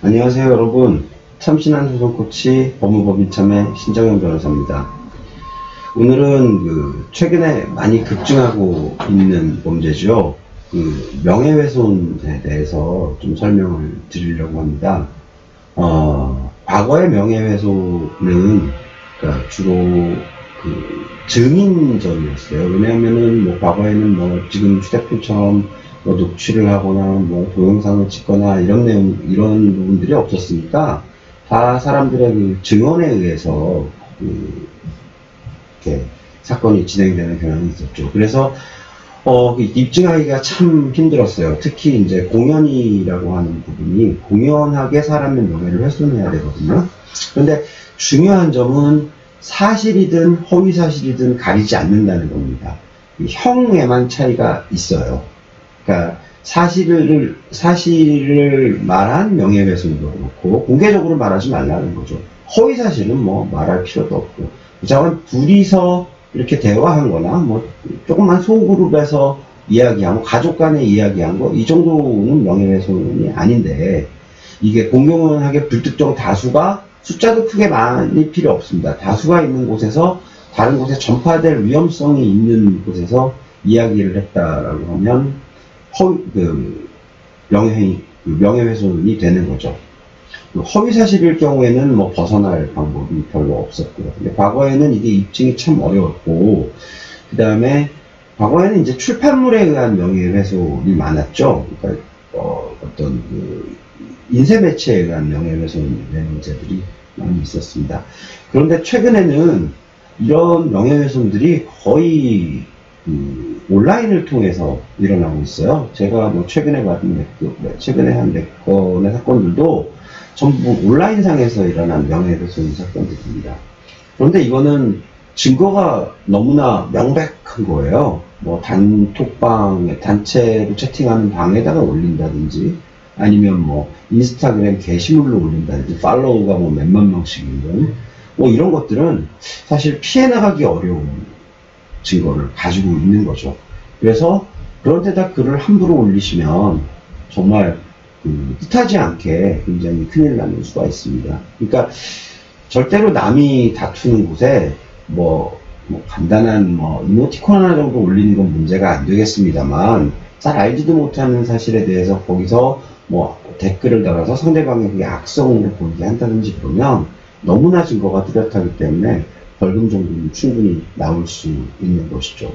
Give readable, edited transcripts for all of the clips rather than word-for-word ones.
안녕하세요, 여러분. 참신한 소송 코치 법무법인 참의 신정현 변호사입니다. 오늘은 최근에 많이 급증하고 있는 범죄죠. 명예훼손에 대해서 좀 설명을 드리려고 합니다. 과거의 명예훼손은 주로 증인전이었어요. 왜냐하면은 과거에는 지금 휴대폰처럼 녹취를 하거나 동영상을 찍거나 이런 부분들이 없었으니까 다 사람들의 증언에 의해서 이렇게 사건이 진행되는 경향이 있었죠. 그래서 입증하기가 참 힘들었어요. 특히 이제 공연이라고 하는 부분이 공연하게 사람의 명예를 훼손해야 되거든요. 그런데 중요한 점은 사실이든 허위사실이든 가리지 않는다는 겁니다. 형에만 차이가 있어요. 그러니까 사실을 말한 명예훼손도 그렇고 공개적으로 말하지 말라는 거죠. 허위사실은 말할 필요도 없고, 자관 둘이서 이렇게 대화한 거나 조금만 소그룹에서 이야기하고 가족 간에 이야기한 거, 이 정도는 명예훼손이 아닌데, 이게 공공연하게 불특정 다수가 숫자도 크게 많이 필요 없습니다. 다수가 있는 곳에서 다른 곳에 전파될 위험성이 있는 곳에서 이야기를 했다라고 하면 명예훼손이 되는 거죠. 허위사실일 경우에는 벗어날 방법이 별로 없었고요. 근데 과거에는 이게 입증이 참 어려웠고, 그 다음에 과거에는 이제 출판물에 의한 명예훼손이 많았죠. 그러니까 어떤 인쇄 매체에 의한 명예훼손의 문제들이 많이 있었습니다. 그런데 최근에는 이런 명예훼손들이 거의 온라인을 통해서 일어나고 있어요. 제가 최근에 한 4건의 사건들도 전부 온라인상에서 일어난 명예훼손 사건들입니다. 그런데 이거는 증거가 너무나 명백한 거예요. 단톡방에 단체로 채팅하는 방에다가 올린다든지, 아니면 인스타그램 게시물로 올린다든지, 팔로우가 몇만 명씩 있는 이런 것들은 사실 피해 나가기 어려운 증거를 가지고 있는 거죠. 그래서 그런 데다 글을 함부로 올리시면 정말 뜻하지 않게 굉장히 큰일 나는 수가 있습니다. 그러니까 절대로 남이 다투는 곳에 간단한 이모티콘 하나 정도 올리는 건 문제가 안 되겠습니다만, 잘 알지도 못하는 사실에 대해서 거기서 댓글을 달아서 상대방의 그게 악성으로 보이게 한다든지 그러면 너무나 증거가 뚜렷하기 때문에 벌금 정도는 충분히 나올 수 있는 것이죠.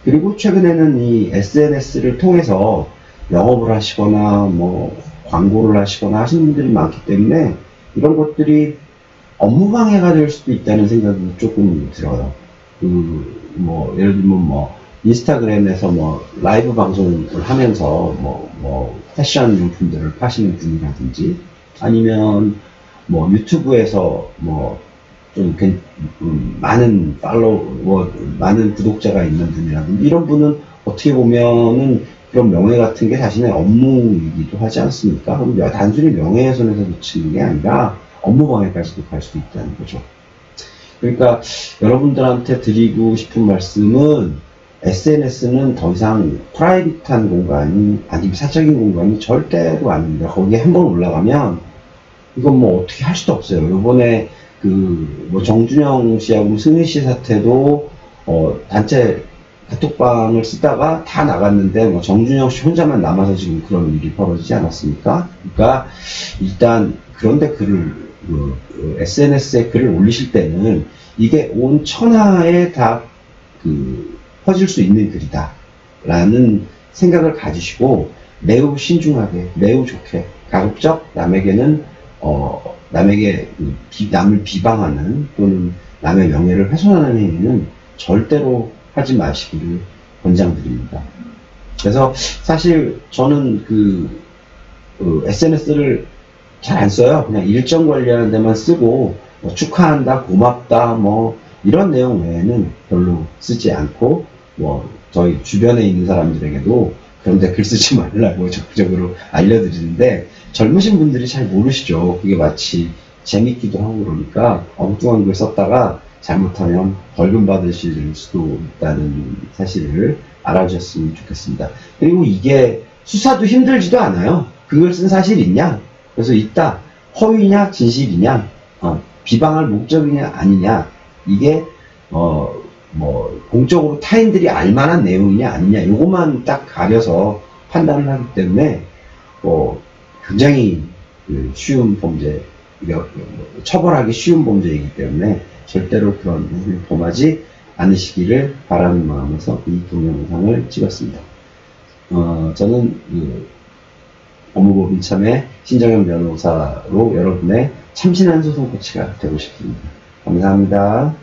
그리고 최근에는 이 SNS를 통해서 영업을 하시거나 광고를 하시거나 하시는 분들이 많기 때문에 이런 것들이 업무방해가 될 수도 있다는 생각이 조금 들어요. 예를 들면 인스타그램에서 라이브 방송을 하면서 패션 용품들을 파시는 분이라든지, 아니면 유튜브에서 좀 많은 많은 구독자가 있는 분이라든지, 이런 분은 어떻게 보면은 그런 명예 같은 게 자신의 업무이기도 하지 않습니까? 그럼 단순히 명예훼손에서 그치는 게 아니라 업무방해까지도 갈 수 있다는 거죠. 그러니까 여러분들한테 드리고 싶은 말씀은, SNS는 더 이상 프라이빗한 공간이, 아니면 사적인 공간이 절대로 아닙니다. 거기에 한번 올라가면 이건 어떻게 할 수도 없어요. 요번에 정준영 씨하고 승희 씨 사태도 단체 카톡방을 쓰다가 다 나갔는데 정준영 씨 혼자만 남아서 지금 그런 일이 벌어지지 않았습니까? 그러니까 일단 그런데 SNS에 글을 올리실 때는 이게 온 천하에 다 퍼질 수 있는 글이다 라는 생각을 가지시고, 매우 신중하게, 매우 좋게, 가급적 남에게 남을 비방하는 또는 남의 명예를 훼손하는 행위는 절대로 하지 마시기를 권장드립니다. 그래서 사실 저는 SNS를 잘 안 써요. 그냥 일정 관리하는 데만 쓰고, 축하한다, 고맙다, 이런 내용 외에는 별로 쓰지 않고, 저희 주변에 있는 사람들에게도 그런데 글 쓰지 말라고 적극적으로 알려드리는데, 젊으신 분들이 잘 모르시죠. 그게 마치 재밌기도 하고 그러니까 엉뚱한 글 썼다가 잘못하면 벌금 받으실 수도 있다는 사실을 알아주셨으면 좋겠습니다. 그리고 이게 수사도 힘들지도 않아요. 그걸 쓴 사실 있냐? 그래서 이따 허위냐 진실이냐, 비방할 목적이냐 아니냐, 이게 공적으로 타인들이 알만한 내용이냐 아니냐, 요것만 딱 가려서 판단을 하기 때문에 굉장히 쉬운 범죄, 처벌하기 쉬운 범죄이기 때문에 절대로 그런 우를 범하지 않으시기를 바라는 마음에서 이 동영상을 찍었습니다. 저는 법무법 이참에 신정현 변호사로 여러분의 참신한 소송 코치가 되고 싶습니다. 감사합니다.